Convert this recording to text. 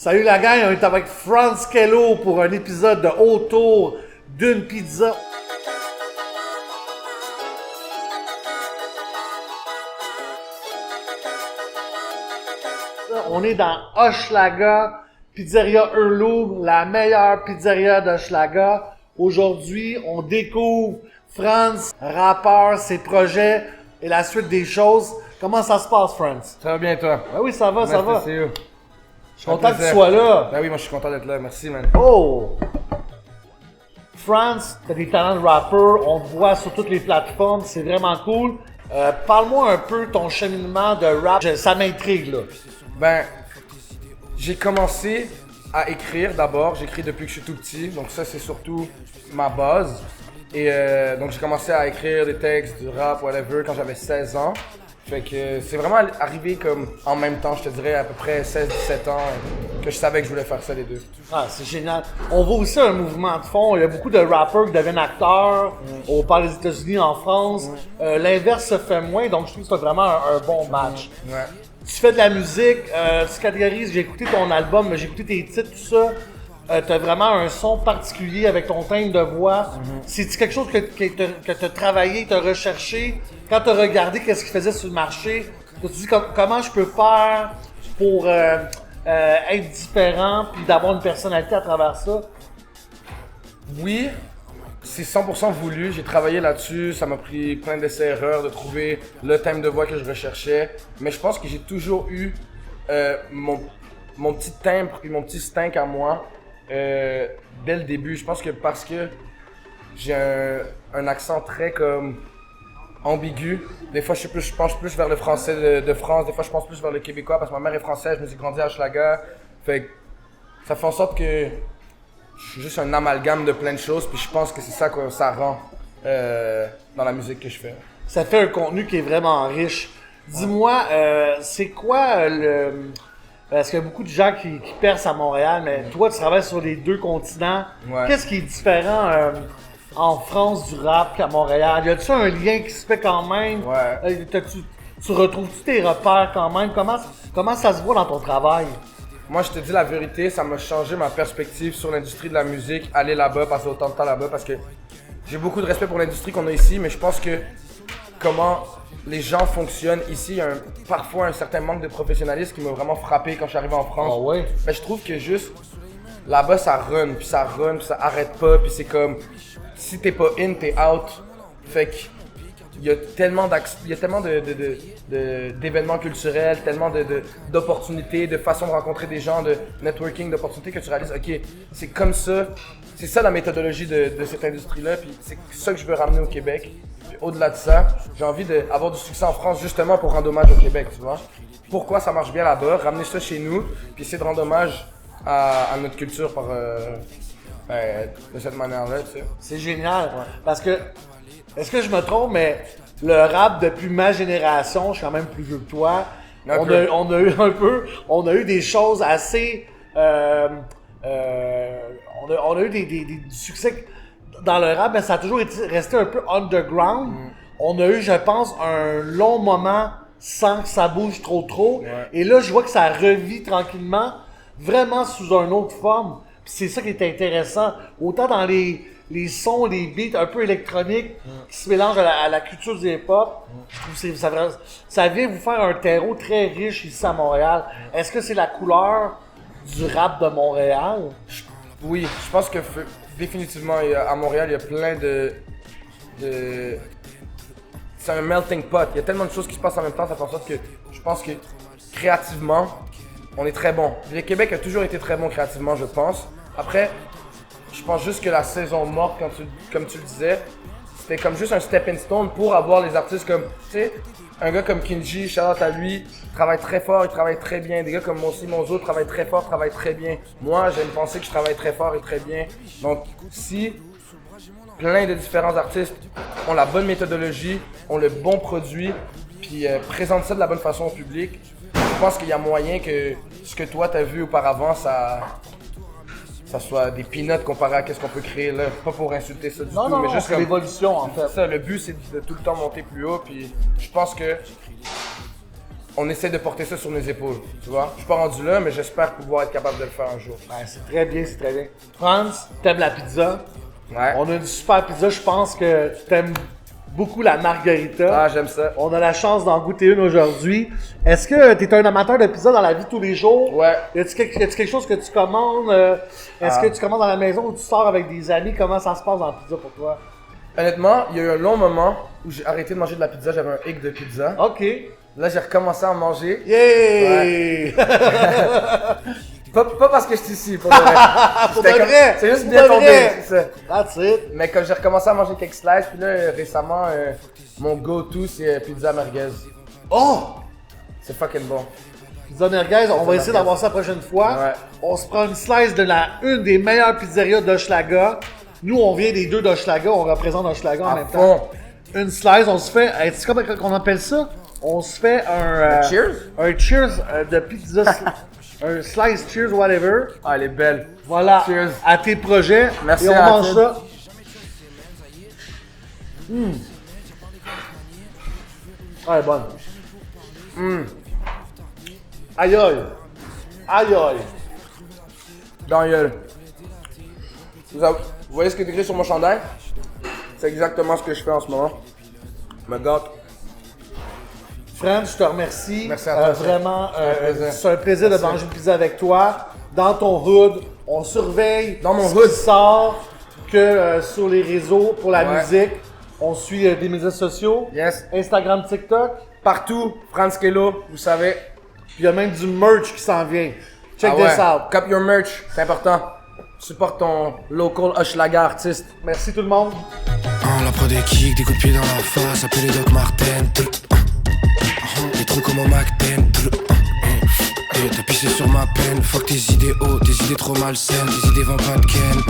Salut la gang, on est avec Franz Kello pour un épisode de Autour d'une pizza. On est dans Hochelaga, Pizzeria Hurlou, la meilleure pizzeria d'Hochelaga. Aujourd'hui, on découvre Franz, rappeur, ses projets et la suite des choses. Comment ça se passe, Franz? Ça va bien, toi? Ben oui, ça va, ça va. Je suis content que tu sois là. Ben oui, moi je suis content d'être là. Merci, man. Oh! Franz, t'as des talents de rappeur, on te voit sur toutes les plateformes, c'est vraiment cool. Parle-moi un peu ton cheminement de rap, ça m'intrigue là. Ben, j'ai commencé à écrire d'abord. J'écris depuis que je suis tout petit, donc ça c'est surtout ma base. Et donc j'ai commencé à écrire des textes, du rap, whatever, quand j'avais 16 ans. Fait que c'est vraiment arrivé comme en même temps, je te dirais à peu près 16-17 ans, que je savais que je voulais faire ça les deux. Ah, c'est génial. On voit aussi un mouvement de fond. Il y a beaucoup de rappeurs qui deviennent acteurs. On parle des États-Unis, en France. L'inverse se fait moins, donc je trouve que c'est vraiment un bon match. Ouais. Tu fais de la musique, tu catégorises, j'ai écouté ton album, j'ai écouté tes titres, tout ça. T'as vraiment un son particulier avec ton timbre de voix. C'est-tu quelque chose que t'as travaillé, t'as recherché? Quand t'as regardé qu'est-ce qu'il faisait sur le marché, t'as-tu dit comment je peux faire pour être différent puis d'avoir une personnalité à travers ça? Oui, c'est 100% voulu. J'ai travaillé là-dessus. Ça m'a pris plein d'essais-erreurs de trouver le thème de voix que je recherchais. Mais je pense que j'ai toujours eu mon petit timbre et mon petit stink à moi dès le début. Je pense que parce que j'ai un accent très comme ambigu. Des fois, je penche plus vers le français de France. Des fois, je pense plus vers le québécois parce que ma mère est française. Je me suis grandi à Hochelaga. Fait que ça fait en sorte que je suis juste un amalgame de plein de choses. Puis je pense que c'est ça que ça rend dans la musique que je fais. Ça fait un contenu qui est vraiment riche. Dis-moi, c'est quoi le... Parce qu'il y a beaucoup de gens qui percent à Montréal, mais toi, tu travailles sur les deux continents. Ouais. Qu'est-ce qui est différent en France du rap qu'à Montréal? Y a-tu un lien qui se fait quand même? Ouais. Tu retrouves-tu tes repères quand même? Comment ça se voit dans ton travail? Moi, je te dis la vérité, ça m'a changé ma perspective sur l'industrie de la musique, aller là-bas, passer autant de temps là-bas, parce que j'ai beaucoup de respect pour l'industrie qu'on a ici, mais je pense que comment les gens fonctionnent ici, il y a parfois un certain manque de professionnalisme qui m'a vraiment frappé quand je suis arrivé en France. Oh ouais. Mais je trouve que juste là-bas, ça run, puis ça arrête pas, puis c'est comme si t'es pas in, t'es out. Fait que il y a tellement d'événements culturels, tellement d'opportunités, de façons de rencontrer des gens, de networking, d'opportunités que tu réalises, ok, c'est comme ça, c'est ça la méthodologie de cette industrie-là, puis c'est ça que je veux ramener au Québec. Puis au-delà de ça, j'ai envie d'avoir du succès en France justement pour rendre hommage au Québec, tu vois. Pourquoi ça marche bien là-bas, ramener ça chez nous, puis essayer de rendre hommage à notre culture de cette manière-là, tu sais. C'est génial, parce que, est-ce que je me trompe, mais le rap depuis ma génération, je suis quand même plus vieux que toi, on a eu des choses assez, on a eu du succès dans le rap, mais ça a toujours resté un peu underground. On a eu, je pense, un long moment sans que ça bouge trop. Ouais. Et là, je vois que ça revit tranquillement, vraiment sous une autre forme. Puis c'est ça qui est intéressant. Autant dans les sons, les beats un peu électroniques qui se mélangent à la culture du hip-hop, je trouve que ça vient vous faire un terreau très riche ici à Montréal. Est-ce que c'est la couleur du rap de Montréal? Oui, je pense que définitivement, à Montréal, il y a plein de... C'est un melting pot. Il y a tellement de choses qui se passent en même temps, ça fait en sorte que je pense que créativement, on est très bon. Le Québec a toujours été très bon créativement, je pense. Après, je pense juste que la saison morte, comme tu le disais, c'était comme juste un stepping stone pour avoir les artistes comme, tu sais, un gars comme Kinji, shout-out à lui, travaille très fort, il travaille très bien. Des gars comme Monsi Monzo travaillent très fort, travaillent très bien. Moi, j'aime penser que je travaille très fort et très bien. Donc, si plein de différents artistes ont la bonne méthodologie, ont le bon produit, puis présentent ça de la bonne façon au public, je pense qu'il y a moyen que ce que toi t'as vu auparavant, ça soit des peanuts comparé à ce qu'on peut créer là. Pas pour insulter ça du tout, mais juste c'est l'évolution en fait. Ça, le but c'est de tout le temps monter plus haut, puis je pense que on essaie de porter ça sur nos épaules, tu vois. Je suis pas rendu là, mais j'espère pouvoir être capable de le faire un jour. Ouais, c'est très bien, c'est très bien. Franz, t'aimes la pizza? Ouais. On a une super pizza, je pense que t'aimes beaucoup la margarita. Ah, j'aime ça. On a la chance d'en goûter une aujourd'hui. Est-ce que t'es un amateur de pizza dans la vie de tous les jours? Ouais. Y a-tu quelque chose que tu commandes? Est-ce que tu commandes dans la maison ou tu sors avec des amis? Comment ça se passe dans la pizza pour toi? Honnêtement, il y a eu un long moment où j'ai arrêté de manger de la pizza, j'avais un hic de pizza. OK. Là, j'ai recommencé à en manger. Yeah! Pas parce que je suis ici, pour de vrai. Pour de C'était comme- vrai! C'est juste Pour bien de tombé, vrai! c'est ça. That's it! Mais quand j'ai recommencé à manger quelques slices, puis là, récemment, mon go-to, c'est pizza merguez. Oh! C'est fucking bon. Pizza merguez, on va essayer d'avoir ça la prochaine fois. Ouais. On se prend une slice de une des meilleures pizzerias d'Hochelaga. Nous, on vient des deux d'Hochelaga, on représente Hochelaga en À même fond. temps. Une slice, on se fait. Tu sais comment on appelle ça? On se fait un. cheers? Un cheers de pizza. Un slice cheers, whatever. Ah, elle est belle. Voilà. Cheers. À tes projets. Merci et on à mange Tim. ça. Ah, elle est bonne. Aïe aïe. Aïe aïe. Dans la gueule. Vous voyez ce qui est écrit sur mon chandail? C'est exactement ce que je fais en ce moment. Me gâte. Franz, je te remercie. Merci à toi, vraiment, plaisir. c'est un plaisir de manger une pizza avec toi. Dans ton hood, on surveille Dans mon ce hood. qui sort que sur les réseaux pour la Ouais. musique. On suit des médias sociaux. Yes. Instagram, TikTok. Partout, Franz Kelo, vous savez. Puis il y a même du merch qui s'en vient. Check Ah ouais. this out. Cop your merch, c'est important. Supporte ton local Hochelaga artiste. Merci tout le monde. La pro des kicks, des coups de pied dans la face, appelé Doc Martin. Les trous comme au McTen. T'as pissé sur ma peine, fuck tes idéaux, tes idées trop malsaines, tes idées vont pas de ken.